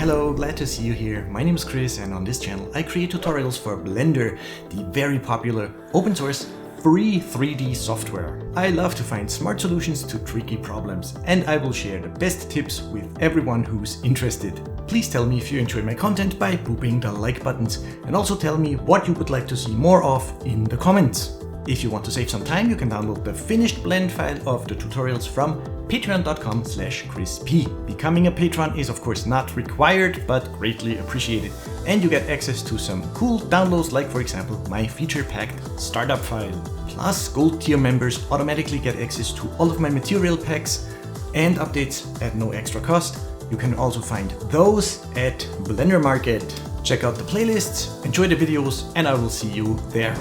Hello, glad to see you here. My name is Chris and on this channel I create tutorials for Blender, the very popular open source free 3D software. I love to find smart solutions to tricky problems and I will share the best tips with everyone who's interested. Please tell me if you enjoy my content by booping the like buttons and also tell me what you would like to see more of in the comments. If you want to save some time, you can download the finished blend file of the tutorials from patreon.com/ChrisP. Becoming a patron is of course not required, but greatly appreciated. And you get access to some cool downloads like for example my feature-packed startup file. Plus gold tier members automatically get access to all of my material packs and updates at no extra cost. You can also find those at Blender Market. Check out the playlists, enjoy the videos, and I will see you there.